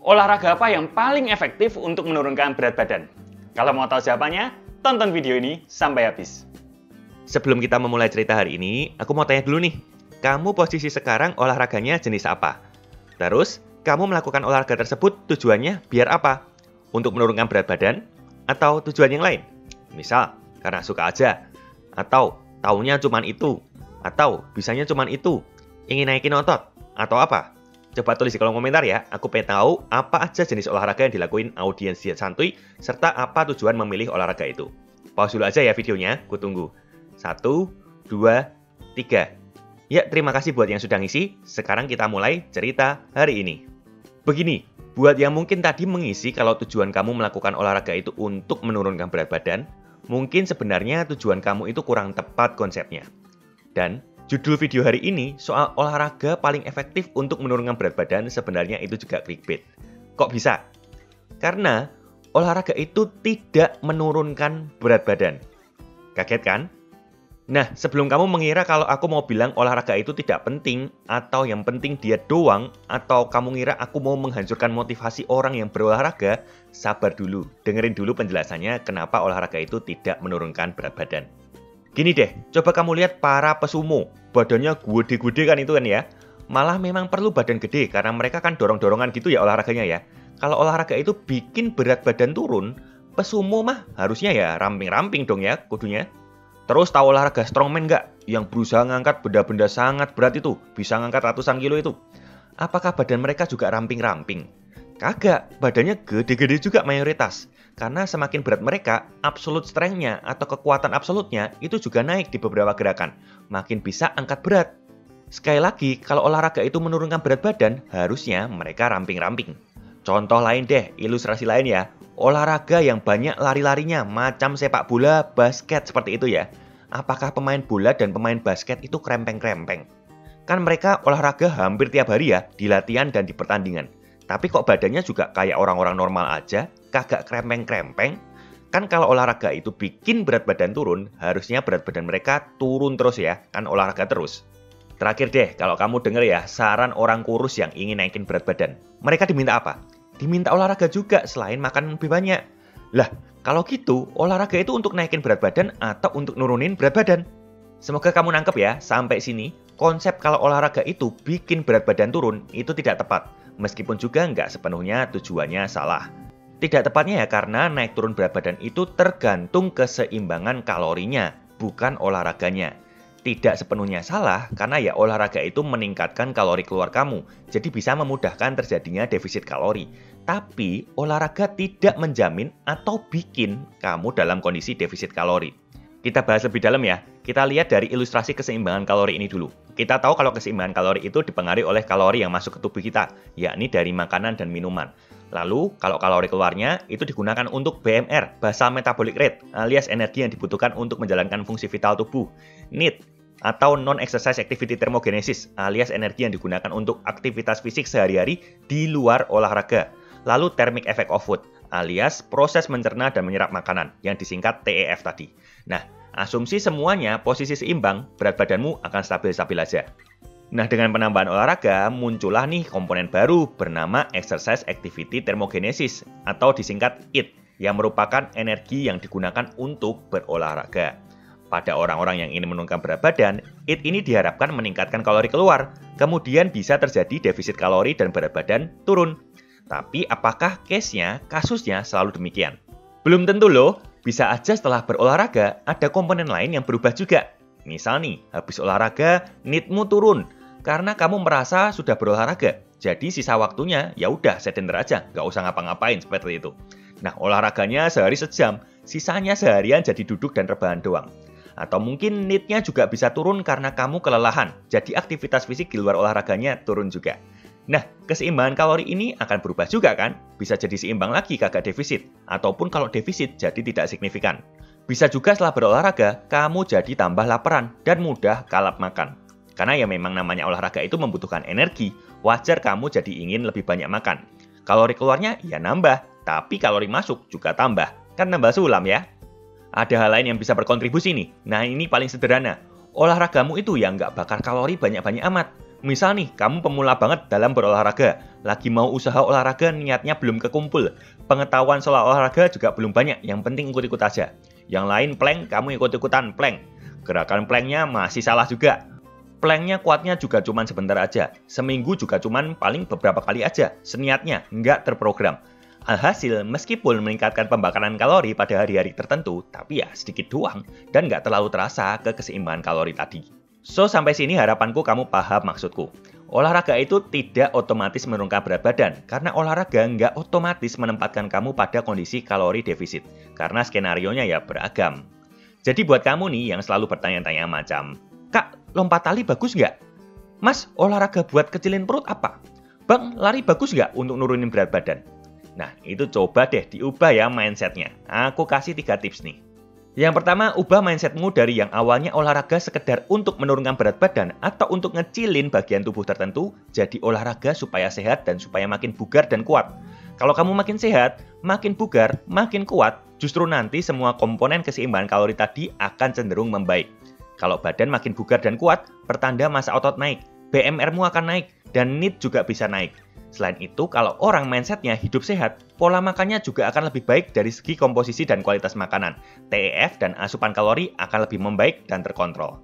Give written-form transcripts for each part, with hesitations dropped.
Olahraga apa yang paling efektif untuk menurunkan berat badan? Kalau mau tahu jawabannya, tonton video ini sampai habis. Sebelum kita memulai cerita hari ini, aku mau tanya dulu nih. Kamu posisi sekarang olahraganya jenis apa? Terus, kamu melakukan olahraga tersebut tujuannya biar apa? Untuk menurunkan berat badan? Atau tujuan yang lain? Misal, karena suka aja. Atau, taunya cuman itu. Atau, bisanya cuman itu. Ingin naikin otot. Atau apa? Coba tulis di kolom komentar ya. Aku pengen tahu apa aja jenis olahraga yang dilakuin audiens diet santuy, serta apa tujuan memilih olahraga itu. Pause dulu aja ya videonya, ku tunggu. 1, 2, 3. Ya, terima kasih buat yang sudah ngisi. Sekarang kita mulai cerita hari ini. Begini, buat yang mungkin tadi mengisi kalau tujuan kamu melakukan olahraga itu untuk menurunkan berat badan, mungkin sebenarnya tujuan kamu itu kurang tepat konsepnya. Dan judul video hari ini soal olahraga paling efektif untuk menurunkan berat badan sebenarnya itu juga clickbait. Kok bisa? Karena olahraga itu tidak menurunkan berat badan. Kaget kan? Nah, sebelum kamu mengira kalau aku mau bilang olahraga itu tidak penting, atau yang penting diet doang, atau kamu ngira aku mau menghancurkan motivasi orang yang berolahraga, sabar dulu. Dengerin dulu penjelasannya kenapa olahraga itu tidak menurunkan berat badan. Gini deh, coba kamu lihat para pesumo. Badannya gede-gede kan itu kan ya. Malah memang perlu badan gede karena mereka kan dorong-dorongan gitu ya olahraganya ya. Kalau olahraga itu bikin berat badan turun, pesumo mah harusnya ya ramping-ramping dong ya kudunya. Terus tahu olahraga strongman nggak? Yang berusaha ngangkat benda-benda sangat berat itu, bisa ngangkat ratusan kilo itu. Apakah badan mereka juga ramping-ramping? Kagak, badannya gede-gede juga mayoritas. Karena semakin berat mereka, absolute strength-nya atau kekuatan absolutnya itu juga naik di beberapa gerakan. Makin bisa angkat berat. Sekali lagi, kalau olahraga itu menurunkan berat badan, harusnya mereka ramping-ramping. Contoh lain deh, ilustrasi lain ya. Olahraga yang banyak lari-larinya, macam sepak bola, basket seperti itu ya. Apakah pemain bola dan pemain basket itu krempeng-krempeng? Kan mereka olahraga hampir tiap hari ya, di latihan dan di pertandingan. Tapi kok badannya juga kayak orang-orang normal aja, kagak krempeng-krempeng? Kan kalau olahraga itu bikin berat badan turun, harusnya berat badan mereka turun terus ya, kan olahraga terus. Terakhir deh, kalau kamu denger ya, saran orang kurus yang ingin naikin berat badan. Mereka diminta apa? Diminta olahraga juga selain makan lebih banyak. Lah, kalau gitu, olahraga itu untuk naikin berat badan atau untuk nurunin berat badan? Semoga kamu nangkep ya, sampai sini, konsep kalau olahraga itu bikin berat badan turun, itu tidak tepat. Meskipun juga nggak sepenuhnya tujuannya salah. Tidak tepatnya ya karena naik turun berat badan itu tergantung keseimbangan kalorinya, bukan olahraganya. Tidak sepenuhnya salah karena ya olahraga itu meningkatkan kalori keluar kamu, jadi bisa memudahkan terjadinya defisit kalori. Tapi olahraga tidak menjamin atau bikin kamu dalam kondisi defisit kalori. Kita bahas lebih dalam ya. Kita lihat dari ilustrasi keseimbangan kalori ini dulu. Kita tahu kalau keseimbangan kalori itu dipengaruhi oleh kalori yang masuk ke tubuh kita, yakni dari makanan dan minuman. Lalu, kalau kalori keluarnya itu digunakan untuk BMR, basal metabolic rate, alias energi yang dibutuhkan untuk menjalankan fungsi vital tubuh. NEAT, atau non-exercise activity thermogenesis, alias energi yang digunakan untuk aktivitas fisik sehari-hari di luar olahraga. Lalu thermic effect of food, alias proses mencerna dan menyerap makanan, yang disingkat TEF tadi. Nah, asumsi semuanya posisi seimbang, berat badanmu akan stabil-stabil aja. Nah, dengan penambahan olahraga, muncullah nih komponen baru bernama Exercise Activity Thermogenesis, atau disingkat EAT, yang merupakan energi yang digunakan untuk berolahraga. Pada orang-orang yang ingin menurunkan berat badan, EAT ini diharapkan meningkatkan kalori keluar, kemudian bisa terjadi defisit kalori dan berat badan turun. Tapi apakah kasusnya selalu demikian? Belum tentu loh, bisa aja setelah berolahraga ada komponen lain yang berubah juga. Misal nih, habis olahraga, NEAT-mu turun karena kamu merasa sudah berolahraga. Jadi sisa waktunya ya udah sedenter aja, nggak usah ngapa-ngapain seperti itu. Nah, olahraganya sehari sejam, sisanya seharian jadi duduk dan rebahan doang. Atau mungkin NEAT-nya juga bisa turun karena kamu kelelahan, jadi aktivitas fisik di luar olahraganya turun juga. Nah, keseimbangan kalori ini akan berubah juga kan? Bisa jadi seimbang lagi kagak defisit, ataupun kalau defisit jadi tidak signifikan. Bisa juga setelah berolahraga, kamu jadi tambah laparan dan mudah kalap makan. Karena ya memang namanya olahraga itu membutuhkan energi, wajar kamu jadi ingin lebih banyak makan. Kalori keluarnya ya nambah, tapi kalori masuk juga tambah. Kan nambah sulam ya. Ada hal lain yang bisa berkontribusi nih. Nah, ini paling sederhana. Olahragamu itu ya nggak bakar kalori banyak-banyak amat. Misal nih, kamu pemula banget dalam berolahraga, lagi mau usaha olahraga niatnya belum kekumpul, pengetahuan soal olahraga juga belum banyak, yang penting ikut-ikut aja. Yang lain plank, kamu ikut-ikutan plank. Gerakan planknya masih salah juga. Planknya kuatnya juga cuman sebentar aja, seminggu juga cuman paling beberapa kali aja, seniatnya nggak terprogram. Alhasil, meskipun meningkatkan pembakaran kalori pada hari-hari tertentu, tapi ya sedikit doang dan nggak terlalu terasa ke keseimbangan kalori tadi. So, sampai sini harapanku kamu paham maksudku. Olahraga itu tidak otomatis menurunkan berat badan, karena olahraga nggak otomatis menempatkan kamu pada kondisi kalori defisit, karena skenarionya ya beragam. Jadi buat kamu nih yang selalu bertanya-tanya macam, Kak, lompat tali bagus nggak? Mas, olahraga buat kecilin perut apa? Bang, lari bagus nggak untuk nurunin berat badan? Nah, itu coba deh diubah ya mindsetnya. Aku kasih 3 tips nih. Yang pertama, ubah mindsetmu dari yang awalnya olahraga sekedar untuk menurunkan berat badan atau untuk ngecilin bagian tubuh tertentu, jadi olahraga supaya sehat dan supaya makin bugar dan kuat. Kalau kamu makin sehat, makin bugar, makin kuat, justru nanti semua komponen keseimbangan kalori tadi akan cenderung membaik. Kalau badan makin bugar dan kuat, pertanda massa otot naik, BMR-mu akan naik, dan NEAT juga bisa naik. Selain itu, kalau orang mindsetnya hidup sehat, pola makannya juga akan lebih baik dari segi komposisi dan kualitas makanan. TEF dan asupan kalori akan lebih membaik dan terkontrol.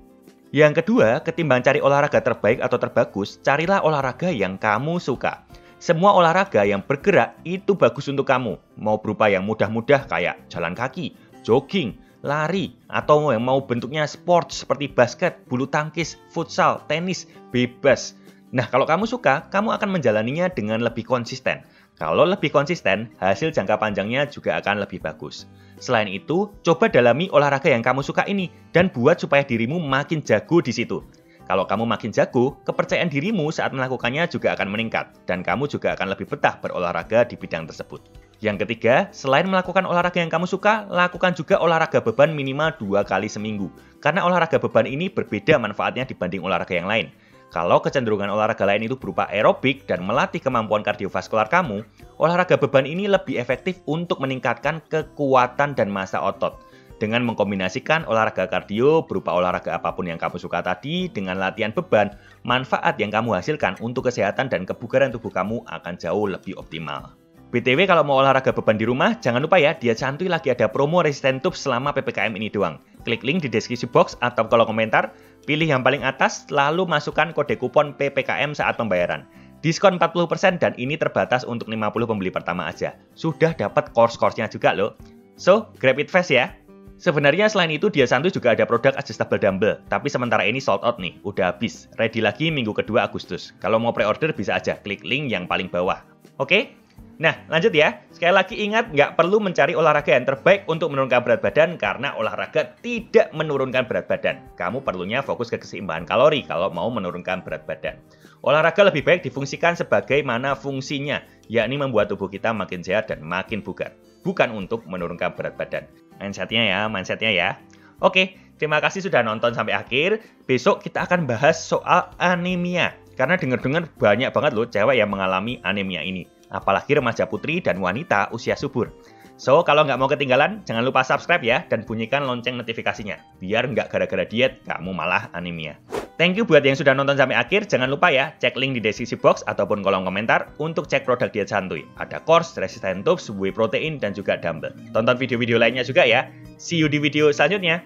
Yang kedua, ketimbang cari olahraga terbaik atau terbagus, carilah olahraga yang kamu suka. Semua olahraga yang bergerak itu bagus untuk kamu. Mau berupa yang mudah-mudah kayak jalan kaki, jogging, lari, atau yang mau bentuknya sport seperti basket, bulu tangkis, futsal, tenis, bebas. Nah, kalau kamu suka, kamu akan menjalaninya dengan lebih konsisten. Kalau lebih konsisten, hasil jangka panjangnya juga akan lebih bagus. Selain itu, coba dalami olahraga yang kamu suka ini dan buat supaya dirimu makin jago di situ. Kalau kamu makin jago, kepercayaan dirimu saat melakukannya juga akan meningkat dan kamu juga akan lebih betah berolahraga di bidang tersebut. Yang ketiga, selain melakukan olahraga yang kamu suka, lakukan juga olahraga beban minimal 2 kali seminggu. Karena olahraga beban ini berbeda manfaatnya dibanding olahraga yang lain. Kalau kecenderungan olahraga lain itu berupa aerobik dan melatih kemampuan kardiovaskular kamu, olahraga beban ini lebih efektif untuk meningkatkan kekuatan dan massa otot. Dengan mengkombinasikan olahraga kardio berupa olahraga apapun yang kamu suka tadi dengan latihan beban, manfaat yang kamu hasilkan untuk kesehatan dan kebugaran tubuh kamu akan jauh lebih optimal. BTW kalau mau olahraga beban di rumah, jangan lupa ya, Diet Santuy lagi ada promo Resistance Tubes selama PPKM ini doang. Klik link di deskripsi box atau kolom komentar, pilih yang paling atas, lalu masukkan kode kupon PPKM saat pembayaran. Diskon 40% dan ini terbatas untuk 50 pembeli pertama aja. Sudah dapat course-course-nya juga loh. So, grab it fast ya. Sebenarnya selain itu, Diet Santuy juga ada produk adjustable dumbbell, tapi sementara ini sold out nih, udah habis. Ready lagi minggu kedua Agustus. Kalau mau pre-order bisa aja klik link yang paling bawah. Oke? Nah, lanjut ya. Sekali lagi ingat, nggak perlu mencari olahraga yang terbaik untuk menurunkan berat badan karena olahraga tidak menurunkan berat badan. Kamu perlunya fokus ke keseimbangan kalori kalau mau menurunkan berat badan. Olahraga lebih baik difungsikan sebagaimana fungsinya, yakni membuat tubuh kita makin sehat dan makin bugar. Bukan untuk menurunkan berat badan. Mindsetnya ya. Oke, terima kasih sudah nonton sampai akhir. Besok kita akan bahas soal anemia. Karena dengar-dengar banyak banget loh cewek yang mengalami anemia ini. Apalagi remaja putri dan wanita usia subur. So, kalau nggak mau ketinggalan, jangan lupa subscribe ya, dan bunyikan lonceng notifikasinya. Biar nggak gara-gara diet, kamu malah anemia. Thank you buat yang sudah nonton sampai akhir. Jangan lupa ya, cek link di deskripsi box ataupun kolom komentar untuk cek produk Diet Santuy. Ada course, Resistance Tubes, whey protein, dan juga dumbbell. Tonton video-video lainnya juga ya. See you di video selanjutnya.